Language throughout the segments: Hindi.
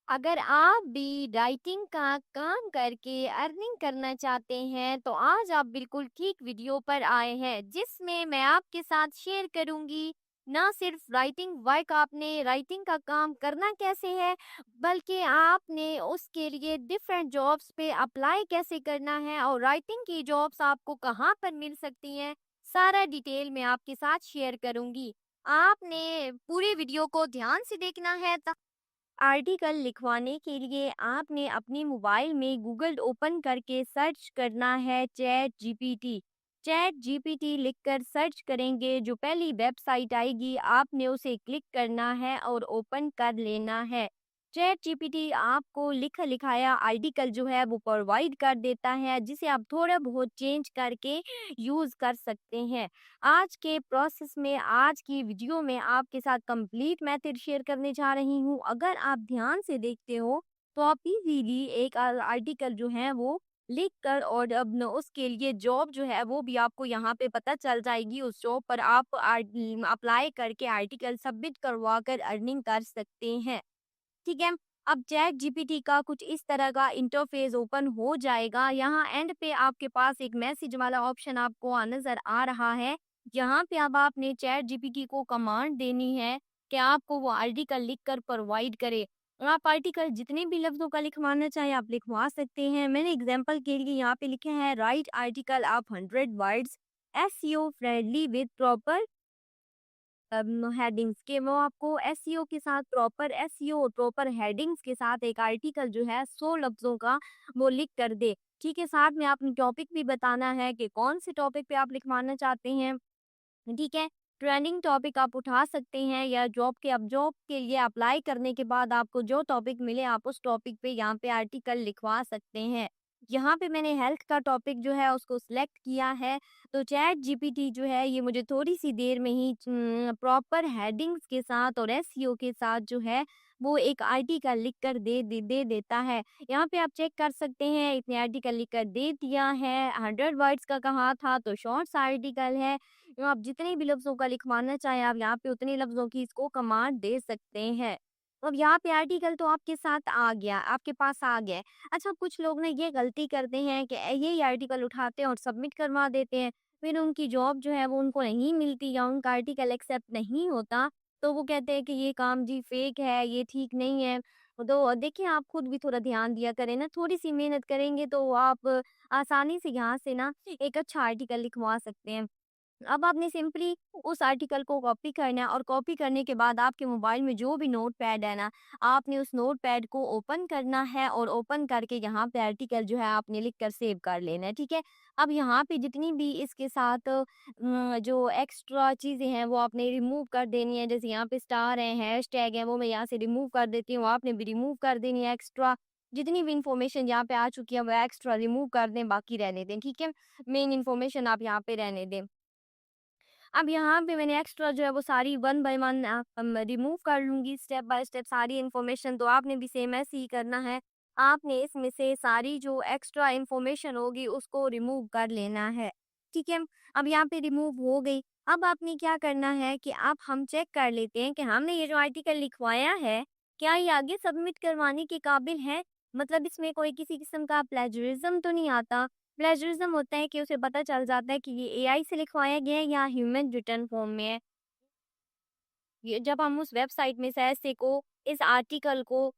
अगर आप भी राइटिंग का काम करके अर्निंग करना चाहते हैं तो आज आप बिल्कुल ठीक वीडियो पर आए हैं जिसमें मैं आपके साथ शेयर करूंगी ना सिर्फ राइटिंग वर्क आपने राइटिंग का काम करना कैसे है बल्कि आपने उसके लिए डिफरेंट जॉब्स पे अप्लाई कैसे करना है और राइटिंग की जॉब्स आपको कहाँ पर मिल सकती हैं। सारा डिटेल मैं आपके साथ शेयर करूंगी। आपने पूरे वीडियो को ध्यान से देखना है। आर्टिकल लिखवाने के लिए आपने अपने मोबाइल में गूगल ओपन करके सर्च करना है चैट जीपीटी। चैट जीपीटी लिखकर सर्च करेंगे, जो पहली वेबसाइट आएगी आपने उसे क्लिक करना है और ओपन कर लेना है। चैट जीपीटी आपको लिखा लिखाया आर्टिकल जो है वो प्रोवाइड कर देता है, जिसे आप थोड़ा बहुत चेंज करके यूज़ कर सकते हैं। आज के प्रोसेस में आज की वीडियो में आपके साथ कंप्लीट मेथड शेयर करने जा रही हूँ। अगर आप ध्यान से देखते हो तो आप इजीली एक आर्टिकल जो है वो लिख कर और अब न उसके लिए जॉब जो है वो भी आपको यहाँ पे पता चल जाएगी। उस जॉब पर आप अप्लाई करके आर्टिकल सबमिट करवा कर अर्निंग कर सकते हैं। ठीक है। अब चैट जीपीटी का कुछ इस तरह का इंटरफेस ओपन हो जाएगा। यहाँ एंड पे आपके पास एक मैसेज वाला ऑप्शन आपको नजर आ रहा है। यहाँ पे अब आपने चैट जीपीटी को कमांड देनी है कि आपको वो आर्टिकल लिख कर प्रोवाइड करे। आप आर्टिकल जितने भी लफ्जों का लिखवाना चाहे आप लिखवा सकते हैं। मैंने एग्जाम्पल के लिए यहाँ पे लिखे हैं right article of 100 words SEO friendly with proper headings के। वो आपको एसईओ के साथ प्रॉपर एसईओ और प्रॉपर हेडिंग्स के साथ एक आर्टिकल जो है 100 लफ्जों का वो लिख कर दे। ठीक है, साथ में आपने टॉपिक भी बताना है कि कौन से टॉपिक पे आप लिखवाना चाहते हैं। ठीक है, ट्रेंडिंग टॉपिक आप उठा सकते हैं या जॉब के अब जॉब के लिए अप्लाई करने के बाद आपको जो टॉपिक मिले आप उस टॉपिक पे यहाँ पे आर्टिकल लिखवा सकते हैं। यहाँ पे मैंने हेल्थ का टॉपिक जो है उसको सिलेक्ट किया है। तो चैट जीपीटी जो है ये मुझे थोड़ी सी देर में ही प्रॉपर हेडिंग्स के साथ और एसईओ के साथ जो है वो एक आर्टिकल लिख कर दे देता है। यहाँ पे आप चेक कर सकते हैं इतने आर्टिकल लिख कर दे दिया है। 100 वर्ड्स का कहा था तो शॉर्ट्स आर्टिकल है। तो आप जितने भी लफ्ज़ों का लिखवाना चाहें आप यहाँ पे उतने लफ्ज़ों की इसको कमांड दे सकते हैं। अब यहाँ पे आर्टिकल तो आपके साथ आ गया, आपके पास आ गया है। अच्छा, कुछ लोग ना ये गलती करते हैं कि यही आर्टिकल उठाते हैं और सबमिट करवा देते हैं। फिर उनकी जॉब जो है वो उनको नहीं मिलती या उनका आर्टिकल एक्सेप्ट नहीं होता। तो वो कहते हैं कि ये काम जी फेक है, ये ठीक नहीं है। तो देखिए आप खुद भी थोड़ा ध्यान दिया करें ना, थोड़ी-सी मेहनत करेंगे तो आप आसानी से यहाँ से ना एक अच्छा आर्टिकल लिखवा सकते हैं। अब आपने सिंपली उस आर्टिकल को कॉपी करना है और कॉपी करने के बाद आपके मोबाइल में जो भी नोटपैड है ना, आपने उस नोटपैड को ओपन करना है और ओपन करके यहाँ पे आर्टिकल जो है आपने लिख कर सेव कर लेना है, ठीक है? अब यहाँ पे जितनी भी इसके साथ जो एक्स्ट्रा चीज़ें हैं वो आपने रिमूव कर देनी है। जैसे यहाँ पे स्टार हैं, हैशटैग हैं, वो मैं यहाँ से रिमूव कर देती हूँ, आपने भी रिमूव कर देनी है एक्स्ट्रा। जितनी भी इन्फॉर्मेशन यहाँ पे आ चुकी है वो एक्स्ट्रा रिमूव कर दें, बाकी रहने दें, ठीक है? मेन इन्फॉर्मेशन आप यहाँ पे रहने दें। अब यहाँ पे मैंने एक्स्ट्रा जो है वो सारी वन बाय वन रिमूव कर लूँगी स्टेप बाय स्टेप सारी इन्फॉर्मेशन। तो आपने भी सेम ऐसे ही करना है। आपने इसमें से सारी जो एक्स्ट्रा इन्फॉर्मेशन होगी उसको रिमूव कर लेना है। ठीक है? अब यहाँ पे रिमूव हो गई। अब आपने क्या करना है कि अब हम चेक कर लेते हैं कि हमने ये जो आर्टिकल लिखवाया है, क्या ये आगे सबमिट करवाने के काबिल है? मतलब इसमें कोई किसी किस्म का प्लेजरिज्म तो नहीं आता? प्लेजरिज्म होता है कि उसे पता चल जाता है कि ये एआई से लिखवाया गया है या ह्यूमन रिटन फॉर्म में है। ये जब हम उस वेबसाइट में से ऐसे को इस आर्टिकल को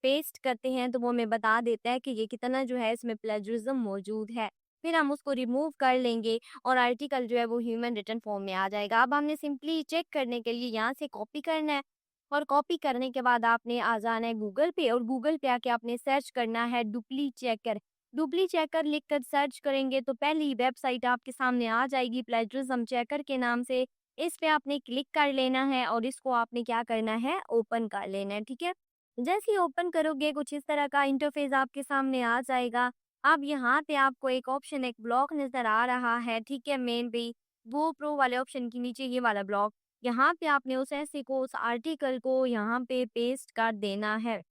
पेस्ट करते हैं तो वो हमें बता देता है कि ये कितना जो है इसमें प्लेजरिज्म मौजूद है। फिर हम उसको रिमूव कर लेंगे और आर्टिकल जो है वो ह्यूमन रिटन फॉर्म में आ जाएगा। अब हमने सिंपली चेक करने के लिए यहाँ से कॉपी करना है और कॉपी करने के बाद आपने आ जाना है गूगल पे और गूगल पे आके आपने सर्च करना है डुप्ली चेकर। डुप्ली चेकर लिख कर सर्च करेंगे तो पहली वेबसाइट आपके सामने आ जाएगी प्लेजरिज्म चेकर के नाम से। इस पे आपने क्लिक कर लेना है और इसको आपने क्या करना है ओपन कर लेना है, ठीक है? जैसे ही ओपन करोगे कुछ इस तरह का इंटरफेस आपके सामने आ जाएगा। अब यहाँ पे आपको एक ऑप्शन एक ब्लॉक नज़र आ रहा है, ठीक है? मेन पे वो प्रो वाले ऑप्शन के नीचे ये वाला ब्लॉक, यहाँ पे आपने उस ऐसे को उस आर्टिकल को यहाँ पे पेस्ट कर देना है।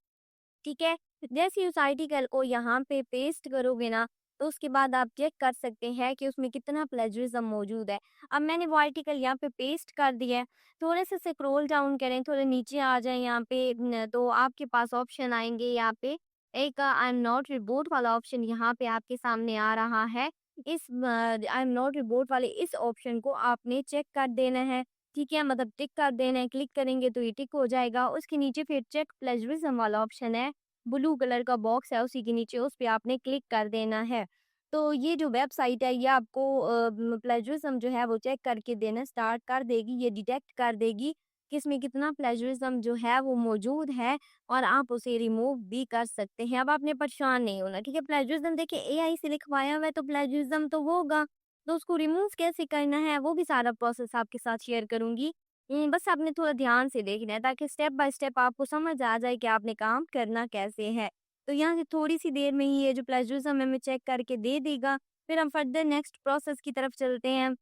ठीक है? जैसे ही उस आर्टिकल को यहाँ पे पेस्ट करोगे ना, तो उसके बाद आप चेक कर सकते हैं कि उसमें कितना प्लेजरिज्म मौजूद है। अब मैंने वो आर्टिकल यहाँ पे पेस्ट कर दिया है। थोड़े से स्क्रॉल डाउन करें, थोड़े नीचे आ जाएँ यहाँ पे तो आपके पास ऑप्शन आएँगे यहाँ पे एक आई एम नॉट रिपोर्ट वाला ऑप्शन यहाँ पे आपके सामने आ रहा है। इस आई एम नॉट रिपोर्ट वाले इस ऑप्शन को आपने चेक कर देना है, ठीक है? मतलब टिक कर देना है, क्लिक करेंगे तो ये टिक हो जाएगा। उसके नीचे फिर चेक प्लेजरिज्म वाला ऑप्शन है, ब्लू कलर का बॉक्स है उसी के नीचे, उस पे आपने क्लिक कर देना है। तो ये जो वेबसाइट है ये आपको प्लेजरिज्म जो है वो चेक करके देना स्टार्ट कर देगी, ये डिटेक्ट कर देगी कि इसमें कितना प्लेजरिज्म जो है वो मौजूद है और आप उसे रिमूव भी कर सकते हैं। अब आपने परेशान नहीं होना, ठीक है? प्लेजरिज्म देखिए एआई से लिखवाया हुआ है तो प्लेजरिज्म तो होगा, तो उसको रिमूव कैसे करना है वो भी सारा प्रोसेस आपके साथ शेयर करूँगी। बस आपने थोड़ा ध्यान से देखना है ताकि स्टेप बाय स्टेप आपको समझ आ जाए कि आपने काम करना कैसे है। तो यहाँ से थोड़ी-सी देर में ही ये जो प्लेजरिज्म हमें चेक करके दे देगा, फिर हम फर्दर नेक्स्ट प्रोसेस की तरफ चलते हैं।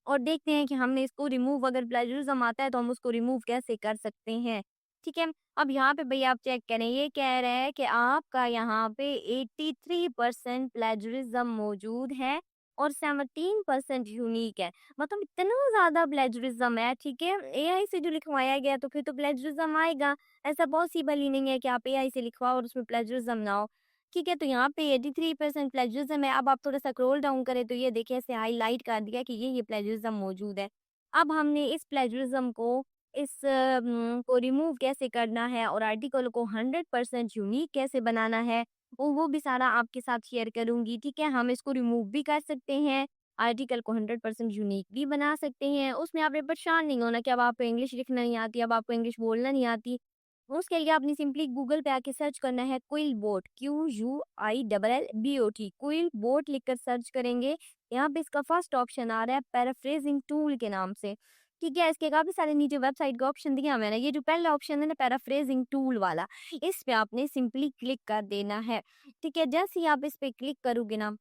और देखते हैं कि हमने इसको रिमूव अगर प्लेजरिज्म आता है तो हम उसको रिमूव कैसे कर सकते हैं, ठीक है? अब यहाँ पे भैया आप चेक करें, ये कह रहा है कि आपका यहाँ पे 83% प्लेजरिज्म मौजूद है और 17% यूनिक है। मतलब इतना ज़्यादा प्लेजरिज्म है, ठीक है? एआई से जो लिखवाया गया तो फिर तो प्लेजरिज्म आएगा। ऐसा पॉसिबल ही नहीं है कि आप एआई से लिखवाओ और उसमें प्लेजरिज्म ना हो। ठीक है, तो यहाँ पे 83% प्लेजरिज्म है। अब आप थोड़ा-सा स्क्रॉल डाउन करें तो ये देखिए ऐसे हाइलाइट कर दिया कि ये प्लेजरिज्म मौजूद है। अब हमने इस प्लेजरिज्म को को रिमूव कैसे करना है और आर्टिकल को 100% यूनिक कैसे बनाना है, वो भी सारा आपके साथ शेयर करूँगी, ठीक है? हम इसको रिमूव भी कर सकते हैं, आर्टिकल को 100% यूनिक भी बना सकते हैं। उसमें आपने परेशान नहीं होना कि अब आपको इंग्लिश लिखना नहीं आती, अब आपको इंग्लिश बोलना नहीं आती। उसके लिए आपने सिंपली गूगल पे आके सर्च करना है quill boat QUILLBOT quill boat लिखकर सर्च करेंगे। यहाँ पे इसका फर्स्ट ऑप्शन आ रहा है पैराफ्रेजिंग टूल के नाम से। ठीक है, इसके काफी सारे नीचे वेबसाइट का ऑप्शन दिया मैंने। ये जो पहला ऑप्शन है ना पैराफ्रेजिंग टूल वाला, इस पे आपने सिंपली क्लिक कर देना है। ठीक है, जैसे ही आप इस पे क्लिक करोगे ना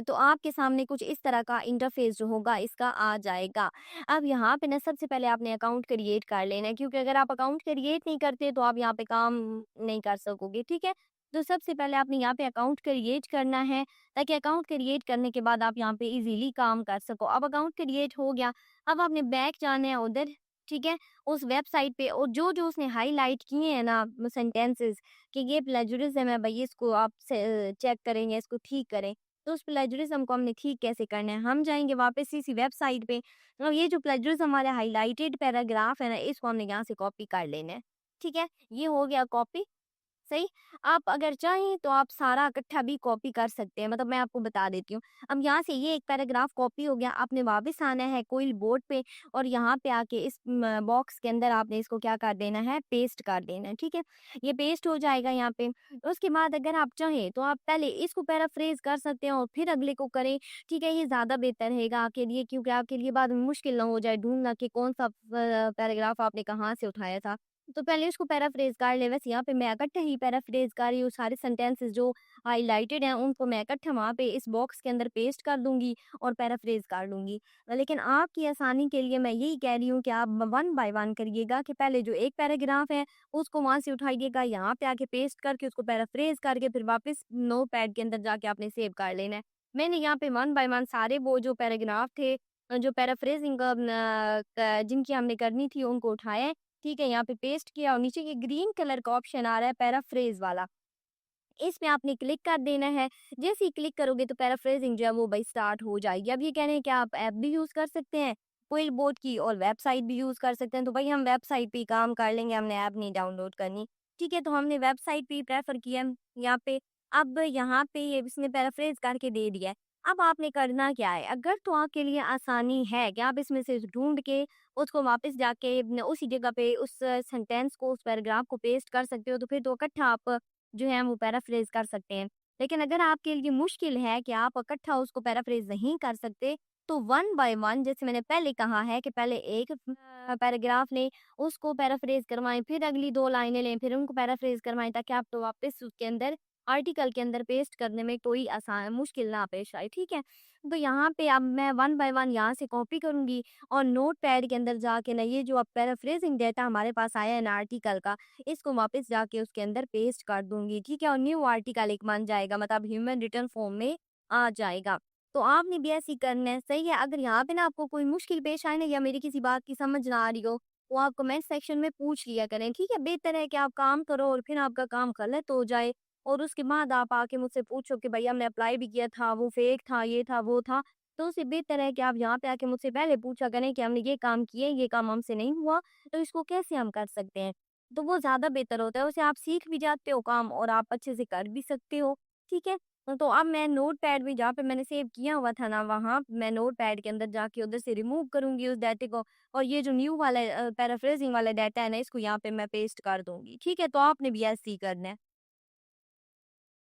तो आपके सामने कुछ इस तरह का इंटरफेस जो होगा इसका आ जाएगा। अब यहाँ पे ना सबसे पहले आपने अकाउंट क्रिएट कर लेना है क्योंकि अगर आप अकाउंट क्रिएट नहीं करते तो आप यहाँ पे काम नहीं कर सकोगे, ठीक है? तो सबसे पहले आपने यहाँ पे अकाउंट क्रिएट करना है ताकि अकाउंट क्रिएट करने के बाद आप यहाँ पे इजीली काम कर सको। अब अकाउंट क्रिएट हो गया, अब आपने बैक जाना है उधर, ठीक है? उस वेबसाइट पे और जो-जो उसने हाइलाइट किए हैं ना सेंटेंसेस कि ये प्लेजरिज्म है भई इसको आप से चेक करें या इसको ठीक करें। तो उस प्लेजरिज्म को हमने ठीक कैसे करना है, हम जाएँगे वापस इसी वेबसाइट पे और ये जो प्लेजरिज्म वाला हाइलाइटेड पैराग्राफ है ना, इसको हमने यहाँ से कॉपी कर लेना है। ठीक है? ये हो गया कॉपी। सही। आप अगर चाहें तो आप सारा इकट्ठा भी कॉपी कर सकते हैं, मतलब मैं आपको बता देती हूँ। अब यहाँ से ये एक पैराग्राफ कॉपी हो गया, आपने वापस आना है कोई बोर्ड पे और यहाँ पे आके इस बॉक्स के अंदर आपने इसको क्या कर देना है, पेस्ट कर देना है, ठीक है? ये पेस्ट हो जाएगा यहाँ पे। उसके बाद अगर आप चाहें तो आप पहले इसको पैराफ्रेज कर सकते हैं और फिर अगले को करें, ठीक है? ये ज़्यादा बेहतर रहेगा आपके लिए क्योंकि आपके लिए बाद में मुश्किल ना हो जाए ढूँढना कि कौन-सा पैराग्राफ आपने कहाँ से उठाया था। तो पहले उसको पैराफ्रेज कर ले, वैसे यहाँ पे मैं इकट्ठे ही पैराफ्रेज कर रही हूँ, सारे सेंटेंसेस जो हाइलाइटेड हैं उनको मैं इकट्ठा वहाँ पे इस बॉक्स के अंदर पेस्ट कर दूंगी और पैराफ्रेज कर लूंगी। लेकिन आपकी आसानी के लिए मैं यही कह रही हूँ कि आप वन बाय वन करिएगा कि पहले जो एक पैराग्राफ है उसको वहां से उठाइएगा, यहाँ पे आके पेस्ट करके उसको पैराफ्रेज करके फिर वापस नो पैड के अंदर जाके आपने सेव कर लेना है। मैंने यहाँ पे वन बाय वन सारे वो जो पैराग्राफ थे जो पैराफ्रेजिंग जिनकी हमने करनी थी उनको उठाया, ठीक है, यहाँ पे पेस्ट किया और नीचे ये ग्रीन कलर का ऑप्शन आ रहा है पैराफ्रेज वाला, इस पे आपने क्लिक कर देना है। जैसे ही क्लिक करोगे तो पैराफ्रेजिंग जो है वो भाई स्टार्ट हो जाएगी। अब ये कह रहे हैं कि आप ऐप भी यूज़ कर सकते हैं, क्विल बोर्ड की और वेबसाइट भी यूज़ कर सकते हैं। तो भाई हम वेबसाइट पे ही काम कर लेंगे, हमने ऐप नहीं डाउनलोड करनी। ठीक है, तो हमने वेबसाइट पे ही प्रेफ़र किया यहाँ पे। अब यहाँ पे ये इसने पैराफ्रेज करके दे दिया है। अब आपने करना क्या है? अगर तो आपके लिए आसानी है कि आप इसमें से ढूँढ के उसको वापस जाके न उसी जगह पे उस सेंटेंस को, उस पैराग्राफ को पेस्ट कर सकते हो, तो फिर तो इकट्ठा आप जो है वो पैराफ्रेज कर सकते हैं। लेकिन अगर आपके लिए मुश्किल है कि आप इकट्ठा उसको पैराफ्रेज नहीं कर सकते, तो वन बाय वन जैसे मैंने पहले कहा है कि पहले एक पैराग्राफ लें, उसको पैराफ्रेज करवाएँ, फिर अगली 2 लाइनें लें, फिर उनको पैराफ्रेज करवाएँ ताकि आप तो वापस उसके अंदर आर्टिकल के अंदर पेस्ट करने में कोई आसान मुश्किल ना पेश आए, ठीक है? तो यहाँ पे अब मैं वन बाय वन यहाँ से कॉपी करूँगी और नोटपैड के अंदर जाके ना ये जो अब पैराफ्रेजिंग डेटा हमारे पास आया है ना आर्टिकल का, इसको वापस जाके उसके अंदर पेस्ट कर दूँगी, ठीक है? और न्यू आर्टिकल एक बन जाएगा, मतलब ह्यूमन रिटन फॉर्म में आ जाएगा। तो आपने भी ऐसे ही करना है, सही है? अगर यहाँ पे ना आपको कोई मुश्किल पेश आए ना या मेरी किसी बात की समझ ना आ रही हो, तो आप कमेंट सेक्शन में पूछ लिया करें, ठीक है? बेहतर है कि आप काम करो और फिर आपका काम गलत हो जाए और उसके बाद आप आके मुझसे पूछो कि भई हमने अप्लाई भी किया था, वो फेक था, ये था, वो था। तो उससे बेहतर है कि आप यहाँ पे आके मुझसे पहले पूछा करें कि हमने ये काम किए, ये काम हमसे नहीं हुआ, तो इसको कैसे हम कर सकते हैं? तो वो ज़्यादा बेहतर होता है, उससे आप सीख भी जाते हो काम और आप अच्छे से कर भी सकते हो, ठीक है? तो अब मैं नोटपैड में जहाँ पे मैंने सेव किया हुआ था ना, वहाँ मैं नोटपैड के अंदर जाके उधर से रिमूव करूँगी उस डाटे को और ये जो न्यू वाला पैराफ्रेजिंग वाला डाटा है ना, इसको यहाँ पे मैं पेस्ट कर दूँगी, ठीक है? तो आपने भी ऐसे ही करना है।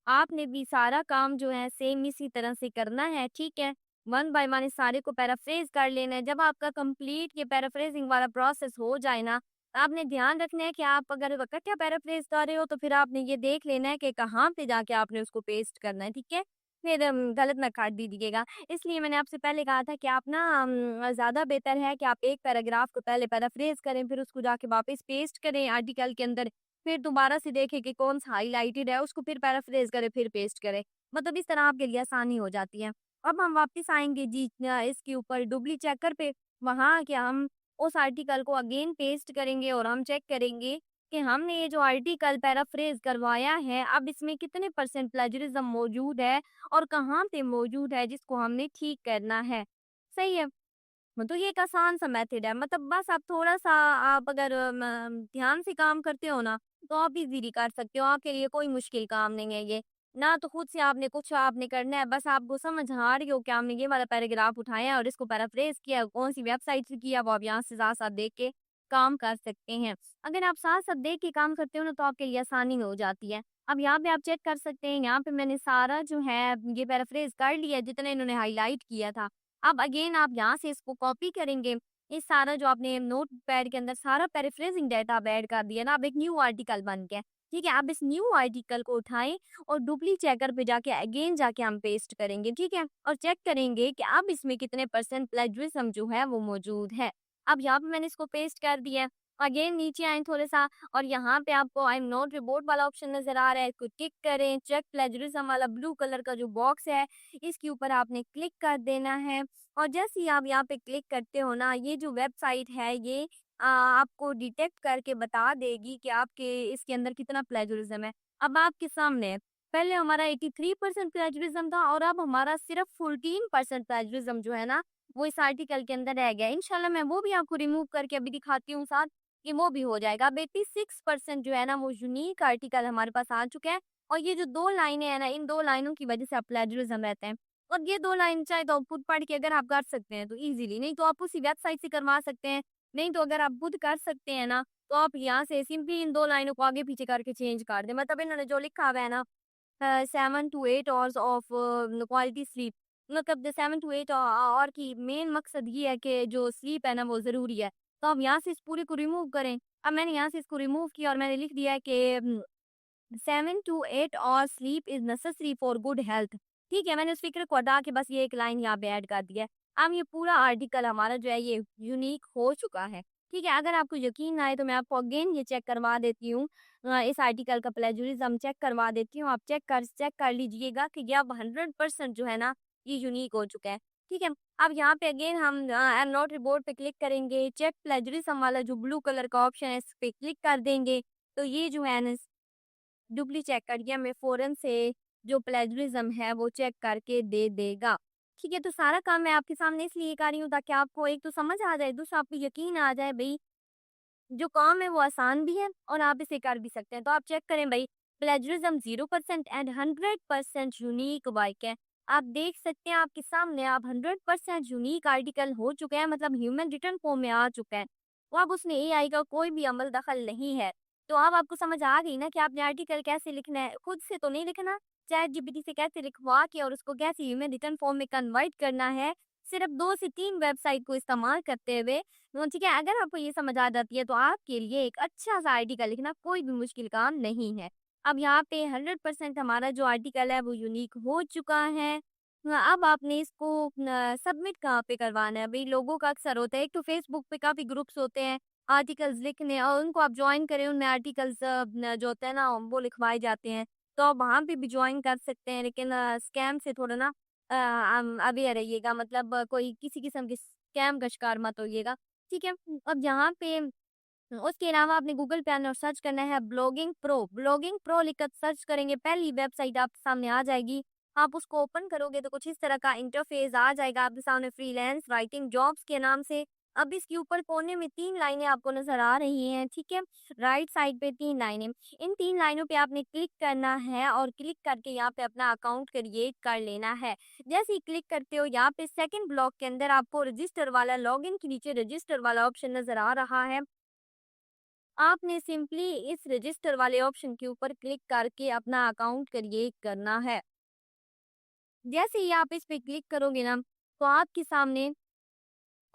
आपने भी सारा काम जो है सेम इसी तरह से करना है, ठीक है? वन बाय वन इस सारे को पैराफ्रेज़ कर लेना है। जब आपका कंप्लीट ये पैराफ्रेज़िंग वाला प्रोसेस हो जाए ना, आपने ध्यान रखना है कि आप अगर इकट्ठा पैराफ्रेज़ कर रहे हो तो फिर आपने ये देख लेना है कि कहाँ पे जाके आपने उसको पेस्ट करना है, ठीक है? फिर गलत ना काट दीजिएगा। इसलिए मैंने आपसे पहले कहा था कि आप ना ज़्यादा बेहतर है कि आप एक पैराग्राफ को पहले पैराफ्रेज़ करें, फिर उसको जाके वापस पेस्ट करें आर्टिकल के अंदर फिर दोबारा से देखें कि कौन-सा हाइलाइटेड है, उसको फिर पैराफ्रेज़ करें, फिर पेस्ट करें। मतलब इस तरह आपके लिए आसानी हो जाती है। अब हम वापस आएँगे जी इसके ऊपर डुप्ली चेकर पे, वहाँ आके हम उस आर्टिकल को अगेन पेस्ट करेंगे और हम चेक करेंगे कि हमने ये जो आर्टिकल पैराफ्रेज़ करवाया है, अब इसमें कितने परसेंट प्लेजरिज़्म मौजूद है और कहाँ पे मौजूद है, जिसको हमने ठीक करना है। सही है? तो ये एक आसान सा मेथड है मतलब बस आप थोड़ा-सा आप अगर ध्यान से काम करते हो ना, तो आप इज़िली कर सकते हो, आपके लिए कोई मुश्किल काम नहीं है ये। ना तो खुद से आपने कुछ आपने करना है, बस आपको समझ आ रही हो कि आपने ये वाला पैराग्राफ उठाया और इसको पैराफ्रेज़ किया, कौन-सी वेबसाइट से किया, वो आप यहाँ से साथ-साथ देख के काम कर सकते हैं। अगर आप साथ-साथ देख के काम करते हो ना, तो आपके लिए आसानी हो जाती है। अब यहाँ पे आप चेक कर सकते हैं, यहाँ पे मैंने सारा जो है ये पैराफ्रेज़ कर लिया, जितना इन्होंने हाइलाइट किया था। अब अगेन आप यहाँ से इसको कॉपी करेंगे, ये सारा जो आपने नोटपैड के अंदर सारा पैराफ्रेजिंग डाटा आप ऐड कर दिया ना, अब एक न्यू आर्टिकल बन गया, ठीक है? अब इस न्यू आर्टिकल को उठाएँ और डुप्ली चेकर पे जाके अगेन जाके हम पेस्ट करेंगे, ठीक है? और चेक करेंगे कि अब इसमें कितने परसेंट प्लेजरिज्म जो है वो मौजूद है। अब यहाँ पे मैंने इसको पेस्ट कर दिया है, अगेन नीचे आएँ थोड़ा-सा और यहाँ पे आपको आई एम नॉट रिपोर्ट वाला ऑप्शन नज़र आ रहा है, इसको टिक करें, चेक प्लेजरिज्म वाला ब्लू कलर का जो बॉक्स है, इसके ऊपर आपने क्लिक कर देना है। और जैसे ही आप यहाँ पे क्लिक करते हो ना, ये जो वेबसाइट है ये आपको डिटेक्ट करके बता देगी कि आपके इसके अंदर कितना प्लेजरिज्म है। अब आपके सामने है, पहले हमारा 83% प्लेजरिज्म था और अब हमारा सिर्फ 14% प्लेजरिज्म जो है ना, वो इस आर्टिकल के अंदर रह गया है। इंशाल्लाह मैं वो भी आपको रिमूव करके अभी दिखाती हूँ साथ, कि वो भी हो जाएगा। अब 86% जो है ना, वो यूनिक आर्टिकल हमारे पास आ चुका है और ये जो 2 लाइनें हैं ना, इन 2 लाइनों की वजह से अब प्लेजरिज्म रहते हैं। और ये 2 लाइन चाहे तो आप खुद पढ़ के अगर आप कर सकते हैं तो ईज़िली, नहीं तो आप उसी वेबसाइट से करवा सकते हैं। नहीं तो अगर आप खुद कर सकते हैं ना, तो आप यहाँ से सिंपली इन 2 लाइनों को आगे-पीछे करके चेंज कर दें। मतलब इन्होंने जो लिखा हुआ है ना 7 to 8 hours of quality sleep, मतलब द 7 टू 8 ऑवर की मेन मकसद ये है कि जो स्लीप है ना वो ज़रूरी है। तो आप यहाँ से इस पूरे को रिमूव करें। अब मैंने यहाँ से इसको रिमूव किया और मैंने लिख दिया है कि 7 to 8 hours sleep is necessary for good health. ठीक है, मैंने उस फ़िक्र को हटा के बस ये एक लाइन यहाँ पे ऐड कर दिया है। अब ये पूरा आर्टिकल हमारा जो है ये यूनिक हो चुका है। ठीक है, अगर आपको यकीन ना आए तो मैं आपको अगेन ये चेक करवा देती हूँ। इस आर्टिकल का प्लेजरिज़्म चेक करवा देती हूँ। आप चेक कर लीजिएगा कि ये अब 100% जो है ना, ये यूनिक हो चुका है। ठीक है, अब यहाँ पे अगेन हम आई एम नॉट रिपोर्ट पे क्लिक करेंगे, चेक प्लेजरिज़्म वाला जो ब्लू कलर का ऑप्शन है इस पे क्लिक कर देंगे। तो ये जो है ना डुप्ली चेक करके हमें फ़ौरन से जो प्लेजरिज्म है वो चेक करके दे देगा। ठीक है, तो सारा काम मैं आपके सामने इसलिए कर रही हूँ ताकि आपको एक तो समझ आ जाए, दूसरा आपको यकीन आ जाए भई जो काम है वो आसान भी है और आप इसे कर भी सकते हैं। तो आप चेक करें भई प्लेजरिज्म 0% एंड 100% यूनिक वर्क है। आप देख सकते हैं आपके सामने आप 100% यूनिक आर्टिकल हो चुका है मतलब ह्यूमन रिटन फॉर्म में आ चुका है। तो अब उसमें एआई का कोई भी अमल दखल नहीं है। तो अब आपको समझ आ गई ना कि आपने आर्टिकल कैसे लिखना है, खुद से तो नहीं लिखना, चैटजीपीटी से कैसे लिखवा के और उसको कैसे ह्यूमन रिटन फॉर्म में कन्वर्ट करना है, सिर्फ 2 से 3 वेबसाइट को इस्तेमाल करते हुए। ठीक है, अगर आपको ये समझ आ जाती है तो आपके लिए एक अच्छा-सा आर्टिकल लिखना कोई भी मुश्किल काम नहीं है। अब यहाँ पे 100% हमारा जो आर्टिकल है वो यूनिक हो चुका है। अब आपने इसको सबमिट कहाँ पे करवाना है? भई लोगों का अक्सर होता है, एक तो फेसबुक पे काफ़ी ग्रुप्स होते हैं आर्टिकल्स लिखने और उनको आप जॉइन करें, उनमें आर्टिकल्स जो होते हैं ना वो लिखवाए जाते हैं। तो आप वहाँ पे भी जॉइन कर सकते हैं, लेकिन स्कैम से थोड़ा ना अवेयर रहिएगा, मतलब कोई किसी किस्म की स्कैम का शिकार मत होइएगा, ठीक है? अब यहाँ पे उसके अलावा आपने गूगल पे आना और सर्च करना है ब्लॉगिंग प्रो लिखकर सर्च करेंगे, पहली वेबसाइट आपके सामने आ जाएगी। आप उसको ओपन करोगे तो कुछ इस तरह का इंटरफेस आ जाएगा आपके सामने, फ्रीलांस राइटिंग जॉब्स के नाम से। अब इसके ऊपर कोने में 3 लाइनें आपको नज़र आ रही हैं, ठीक है? राइट साइड पे 3 लाइनें। इन 3 लाइनों पे आपने क्लिक करना है और क्लिक करके यहाँ पे अपना अकाउंट क्रिएट कर लेना है। जैसे ही क्लिक करते हो यहाँ पे सेकंड ब्लॉक के अंदर आपको रजिस्टर वाला, लॉगिन के नीचे रजिस्टर वाला ऑप्शन नज़र आ रहा है। आपने सिंपली इस रजिस्टर वाले ऑप्शन के ऊपर क्लिक करके अपना अकाउंट क्रिएट करना है। जैसे ही आप इस पे क्लिक करोगे ना, तो आपके सामने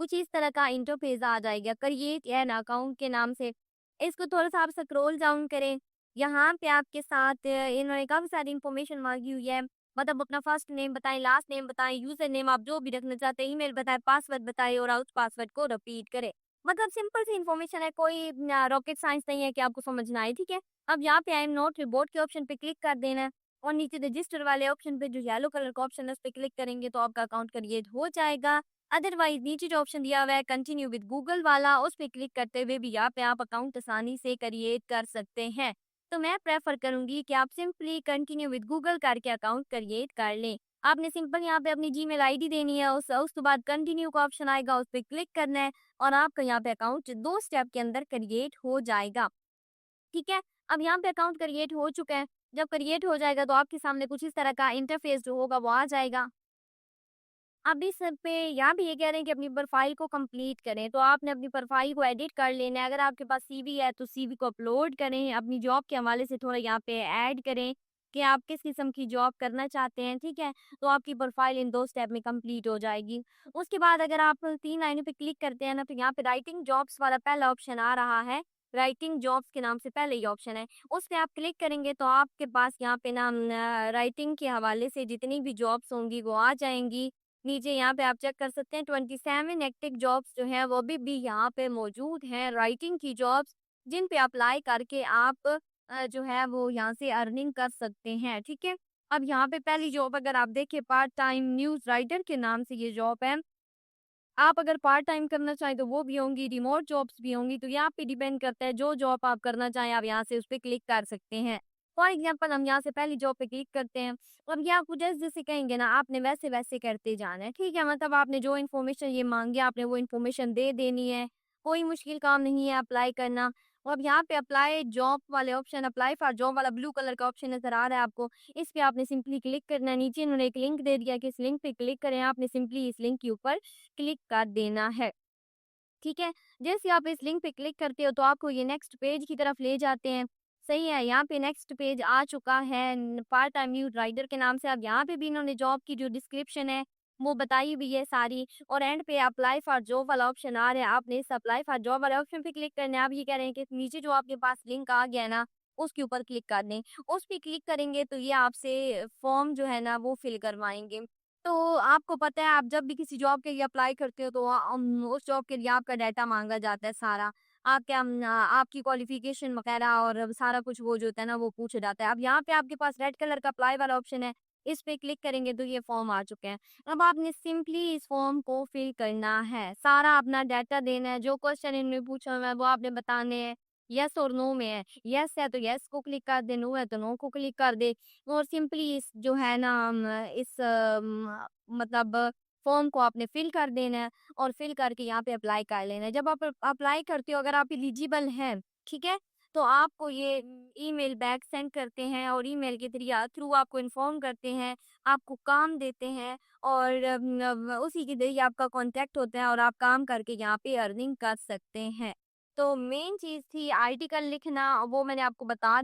कुछ इस तरह का इंटरफेस आ जाएगा, क्रिएट एन अकाउंट के नाम से। इसको थोड़ा-सा आप स्क्रॉल डाउन करें। यहाँ पे आपके साथ इन्होंने काफ़ी सारी इन्फॉर्मेशन माँगी हुई है। मतलब अपना फर्स्ट नेम बताएँ, लास्ट नेम बताएँ, यूज़र नेम आप जो भी रखना चाहते हैं, ईमेल बताएँ, पासवर्ड बताएँ और उस पासवर्ड को रिपीट करें। मतलब सिंपल सी इन्फॉर्मेशन है, कोई रॉकेट साइंस नहीं है कि आपको समझ ना आए, ठीक है? अब यहाँ पे आई एम नॉट रोबोट के ऑप्शन पे क्लिक कर देना है और नीचे रजिस्टर वाले ऑप्शन पे जो येलो कलर का ऑप्शन है, उस पे क्लिक करेंगे तो आपका अकाउंट क्रिएट हो जाएगा। अदरवाइज़ नीचे जो ऑप्शन दिया हुआ है कंटिन्यू विद गूगल वाला, उस पे क्लिक करते हुए भी यहाँ पे आप अकाउंट आसानी से क्रिएट कर सकते हैं। तो मैं प्रेफ़र करूँगी कि आप सिंपली कंटिन्यू विद गूगल करके अकाउंट क्रिएट कर लें। आपने सिंपल यहाँ पे अपनी जीमेल आईडी देनी है, उसके बाद कंटिन्यू का ऑप्शन आएगा, उस पे क्लिक करना है और आपका यहाँ पे अकाउंट 2 स्टेप के अंदर क्रिएट हो जाएगा। ठीक है? अब यहाँ पे अकाउंट क्रिएट हो चुका है। जब क्रिएट हो जाएगा तो आपके सामने कुछ इस तरह का इंटरफ़ेस जो होगा वो आ जाएगा। अब इस पे यहाँ भी ये कह रहे हैं कि अपनी प्रोफाइल को कंप्लीट करें, तो आपने अपनी प्रोफाइल को एडिट कर लेना है। अगर आपके पास सीवी है तो सीवी को अपलोड करें, अपनी जॉब के हवाले से थोड़ा यहाँ पे ऐड करें कि आप किस किस्म की जॉब करना चाहते हैं, ठीक है? तो आपकी प्रोफाइल इन 2 स्टेप में कंप्लीट हो जाएगी। उसके बाद अगर आप 3 लाइनों पे क्लिक करते हैं ना, तो यहाँ पे राइटिंग जॉब्स वाला पहला ऑप्शन आ रहा है। राइटिंग जॉब्स के नाम से पहले ही ऑप्शन है, उस पे आप क्लिक करेंगे तो आपके पास यहाँ पे ना राइटिंग के हवाले से जितनी भी जॉब्स होंगी वो आ जाएँगी। नीचे यहाँ पे आप चेक कर सकते हैं 27 एक्टिव जॉब्स जो हैं वो अभी भी यहाँ पे मौजूद हैं, राइटिंग की जॉब्स, जिन पे अप्लाई करके आप जो है वो यहाँ से अर्निंग कर सकते हैं, ठीक है? अब यहाँ पे पहली जॉब अगर आप देखें, पार्ट टाइम न्यूज़ राइटर के नाम से ये जॉब है। आप अगर पार्ट टाइम करना चाहें तो वो भी होंगी, रिमोट जॉब्स भी होंगी, तो यहाँ पे डिपेंड करता है जो जॉब आप करना चाहें आप यहाँ से उस पे क्लिक कर सकते हैं। फॉर एग्ज़ाम्पल हम यहाँ से पहली जॉब पे क्लिक करते हैं, अब ये आपको जैसे-जैसे कहेंगे ना आपने वैसे-वैसे करते जाना है, ठीक है? मतलब आपने जो इन्फॉर्मेशन ये माँगी आपने वो इन्फॉर्मेशन दे देनी है, कोई मुश्किल काम नहीं है अप्लाई करना। और अब यहाँ पे अप्लाई जॉब वाले ऑप्शन, अप्लाई फॉर जॉब वाला ब्लू कलर का ऑप्शन नज़र आ रहा है आपको, इस पे आपने सिंपली क्लिक करना है। नीचे इन्होंने एक लिंक दे दिया कि इस लिंक पे क्लिक करें, आपने सिंपली इस लिंक के ऊपर क्लिक कर देना है, ठीक है? जैसे आप इस लिंक पे क्लिक करते हो तो आपको ये नेक्स्ट पेज की तरफ ले जाते हैं, सही है? यहाँ पे नेक्स्ट पेज आ चुका है पार्ट टाइम न्यूज़ राइटर के नाम से। अब यहाँ पे भी इन्होंने जॉब की जो डिस्क्रिप्शन है वो बताई हुई है सारी और एंड पे अप्लाई फॉर जॉब वाला ऑप्शन आ रहा है, आपने इस अप्लाई फॉर जॉब वाले ऑप्शन पे क्लिक करना है। आप ये कह रहे हैं कि नीचे जो आपके पास लिंक आ गया है ना, उसके ऊपर क्लिक कर दें। उस पे क्लिक करेंगे तो ये आपसे फॉर्म जो है ना वो फिल करवाएँगे। तो आपको पता है आप जब भी किसी जॉब के लिए अप्लाई करते हो तो उस जॉब के लिए आपका डाटा माँगा जाता है सारा। आपकी क्वालिफ़िकेशन वग़ैरह और सारा कुछ वो जो होता है ना वो पूछा जाता है। अब यहाँ पे आपके पास रेड कलर का अप्लाई वाला ऑप्शन है, इस पे क्लिक करेंगे तो ये फॉर्म आ चुके हैं। अब आपने सिंपली इस फॉर्म को फिल करना है, सारा अपना डाटा देना है, जो क्वेश्चन इन्होंने पूछा हुआ है वो आपने बताने हैं, येस और नो में है। येस है तो येस को क्लिक कर दे, नो है तो नो को क्लिक कर दे। और सिंपली इस जो है ना इस मतलब फॉर्म को आपने फिल कर देना है और फिल करके यहाँ पे अप्लाई कर लेना है। जब आप अप्लाई करते हो अगर आप एलिजिबल हैं, ठीक है? तो आपको ये ईमेल बैक सेंड करते हैं और ईमेल के थ्रू आपको इन्फॉर्म करते हैं, आपको काम देते हैं और उसी के ज़रिए आपका कॉन्टैक्ट होता है और आप काम करके यहाँ पे अर्निंग कर सकते हैं। तो मेन चीज़ थी आर्टिकल लिखना, वो मैंने आपको बता